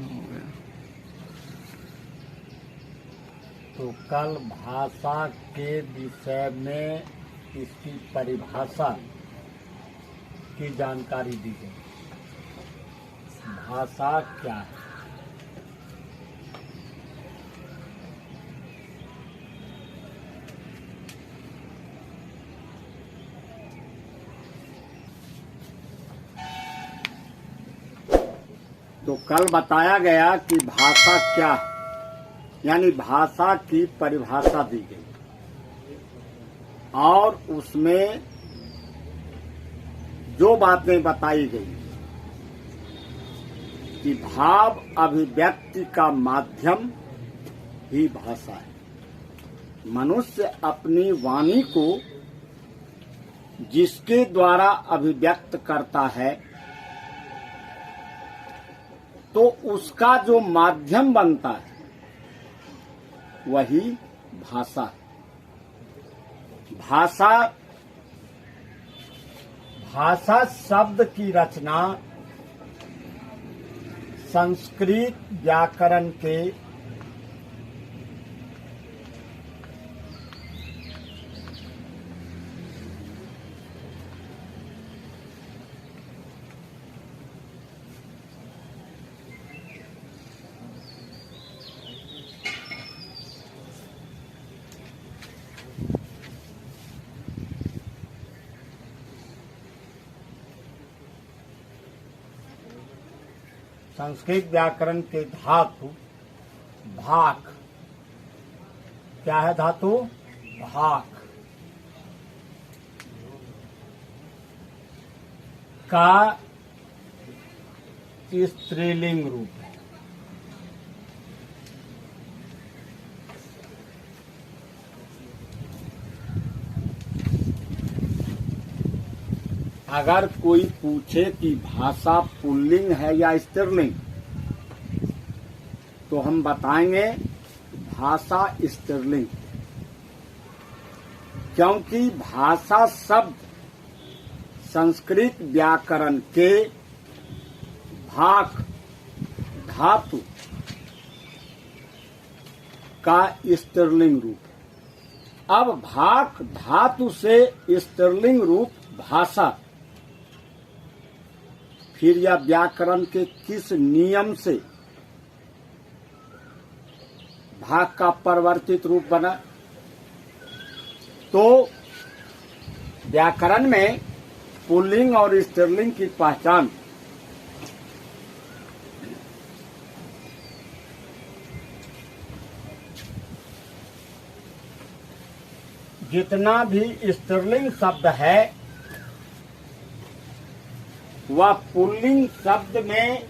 हो गया। तो कल भाषा के विषय में इसकी परिभाषा की जानकारी दी गई। भाषा क्या है? तो कल बताया गया कि भाषा क्या है, यानी भाषा की परिभाषा दी गई और उसमें जो बातें बताई गई कि भाव अभिव्यक्ति का माध्यम ही भाषा है। मनुष्य अपनी वाणी को जिसके द्वारा अभिव्यक्त करता है तो उसका जो माध्यम बनता है वही भाषा है। भाषा शब्द की रचना संस्कृत व्याकरण के संस्कृत व्याकरण के धातु भाक, क्या है धातु? भाक का स्त्रीलिंग रूप है। अगर कोई पूछे कि भाषा पुल्लिंग है या स्त्रीलिंग, तो हम बताएंगे भाषा स्त्रीलिंग, क्योंकि भाषा शब्द संस्कृत व्याकरण के भाक धातु का स्त्रीलिंग रूप है। अब भाक धातु से स्त्रीलिंग रूप भाषा, फिर यह व्याकरण के किस नियम से भाग का परिवर्तित रूप बना? तो व्याकरण में पुल्लिंग और स्त्रीलिंग की पहचान जितना भी स्त्रीलिंग शब्द है वह पुल्लिंग शब्द में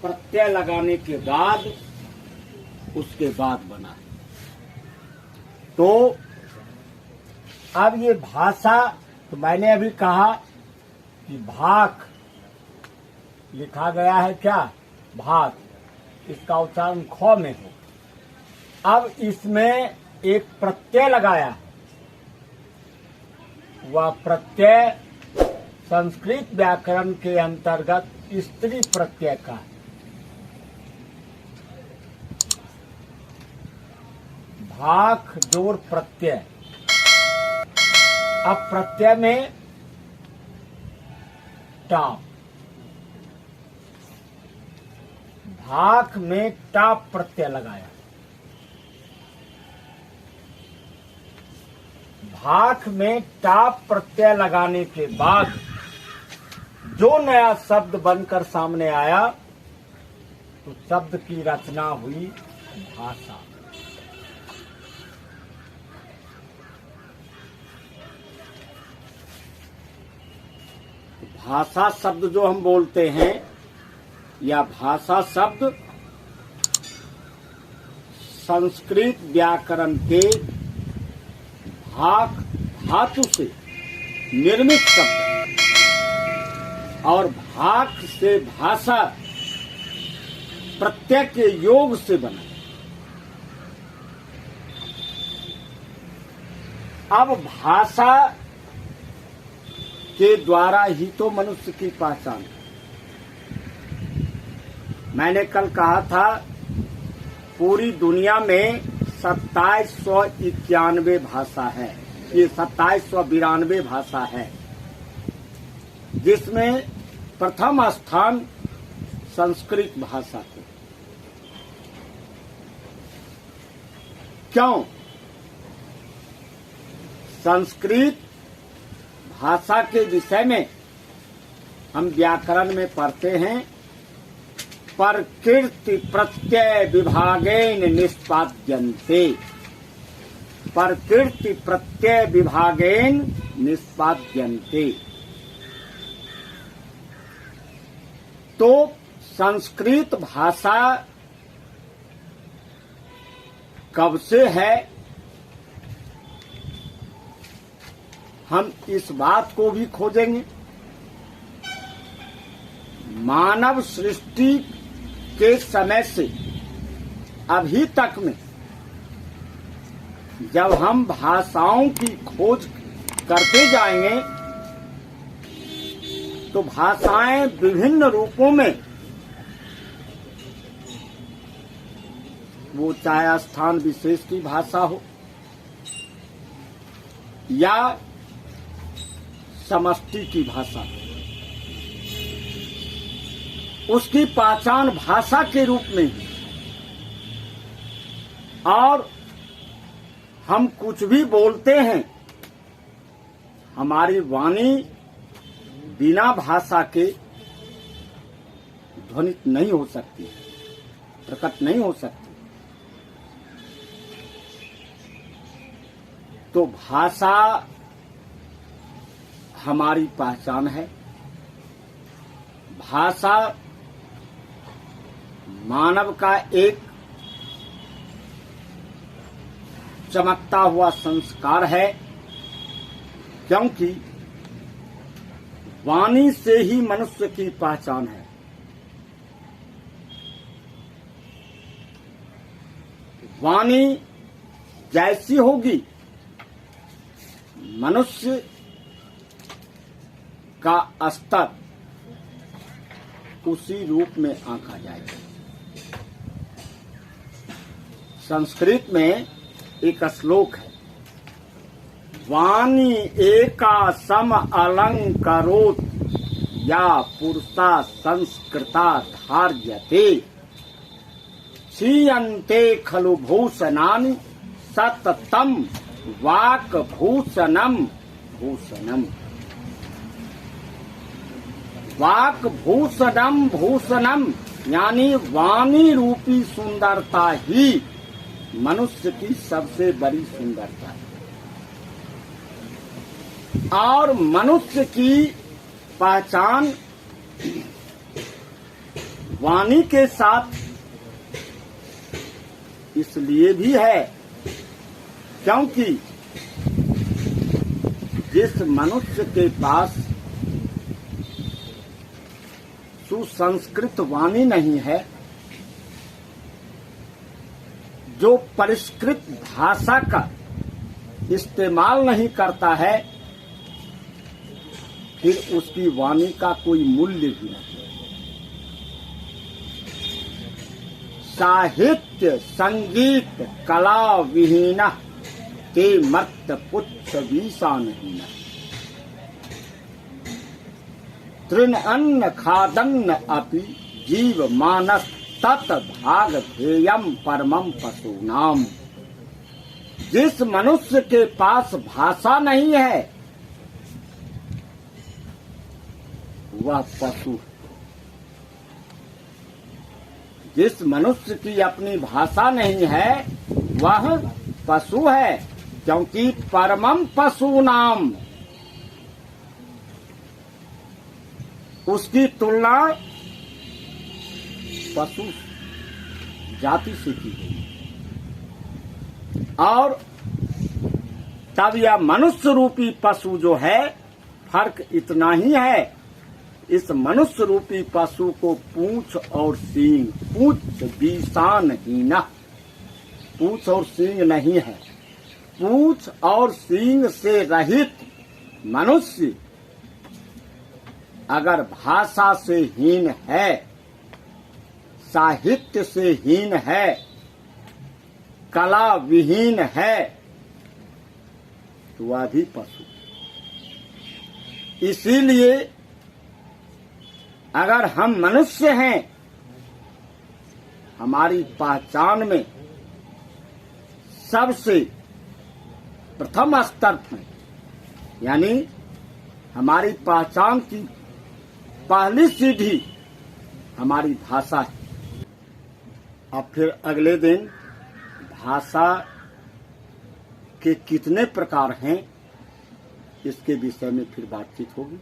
प्रत्यय लगाने के बाद उसके बाद बना है। तो अब ये भाषा, तो मैंने अभी कहा कि भाक लिखा गया है, क्या? भाक, इसका उच्चारण ख में हो। अब इसमें एक प्रत्यय लगाया, वह प्रत्यय संस्कृत व्याकरण के अंतर्गत स्त्री प्रत्यय का है। भाक जोड़ प्रत्यय। अब प्रत्यय में टाप, भाक में टाप प्रत्यय लगाया। भाक में टाप प्रत्यय लगाने के बाद जो नया शब्द बनकर सामने आया तो शब्द की रचना हुई भाषा। भाषा शब्द जो हम बोलते हैं, या भाषा शब्द संस्कृत व्याकरण के भाक धातु से निर्मित शब्द है और भाक से भाषा प्रत्यय के योग से बना। अब भाषा के द्वारा ही तो मनुष्य की पहचान है। मैंने कल कहा था पूरी दुनिया में 2791 भाषा है, ये 2792 भाषा है, जिसमें प्रथम स्थान संस्कृत भाषा को। क्यों? संस्कृत भाषा के विषय में हम व्याकरण में पढ़ते हैं, प्रकृति प्रत्यय विभागेन निष्पाद्यन्ते, प्रकृति प्रत्यय विभागेन निष्पाद्यन्ते। तो संस्कृत भाषा कब से है, हम इस बात को भी खोजेंगे। मानव सृष्टि के समय से अभी तक में जब हम भाषाओं की खोज करते जाएंगे तो भाषाएं विभिन्न रूपों में, वो चाहे स्थान विशेष की भाषा हो या समष्टि की भाषा, उसकी पहचान भाषा के रूप में है। और हम कुछ भी बोलते हैं, हमारी वाणी बिना भाषा के ध्वनित नहीं हो सकती, प्रकट नहीं हो सकती। तो भाषा हमारी पहचान है। भाषा मानव का एक चमकता हुआ संस्कार है, क्योंकि वाणी से ही मनुष्य की पहचान है। वाणी जैसी होगी मनुष्य का स्तर उसी रूप में आंका जाएगा। संस्कृत में एक श्लोक है, वाणी एका सम अलंकरोत या पुरुषा संस्कृता धार्यते, क्षीयन्ते खलु भूषणानि सततम वाक् भूषणम भूषणम। वाक् भूषणम भूषणम यानी वाणी रूपी सुंदरता ही मनुष्य की सबसे बड़ी सुंदरता है। और मनुष्य की पहचान वाणी के साथ इसलिए भी है क्योंकि जिस मनुष्य के पास सुसंस्कृत वाणी नहीं है, जो परिष्कृत भाषा का इस्तेमाल नहीं करता है, फिर उसकी वाणी का कोई मूल्य भी नहीं। साहित्य संगीत कला विहीन ते मर्त पुच्छ वीसा नहीं। तृण अन्न खादन्न अपि जीव मानस तत् भाग ध्येयम परमम पशूनाम। जिस मनुष्य के पास भाषा नहीं है वह पशु है। जिस मनुष्य की अपनी भाषा नहीं है वह पशु है, क्योंकि परमम पशूनाम, उसकी तुलना पशु जाति से की गई। और तब यह मनुष्य रूपी पशु जो है, फर्क इतना ही है, इस मनुष्य रूपी पशु को पूंछ और सींग, पूंछ बीसान हीना, पूंछ और सींग नहीं है। पूंछ और सींग से रहित मनुष्य अगर भाषा से हीन है, साहित्य से हीन है, कला विहीन है, तो वह भी पशु। इसीलिए अगर हम मनुष्य हैं, हमारी पहचान में सबसे प्रथम स्तर पर, यानी हमारी पहचान की पहली सीढ़ी हमारी भाषा है। अब फिर अगले दिन भाषा के कितने प्रकार हैं, इसके विषय में फिर बातचीत होगी।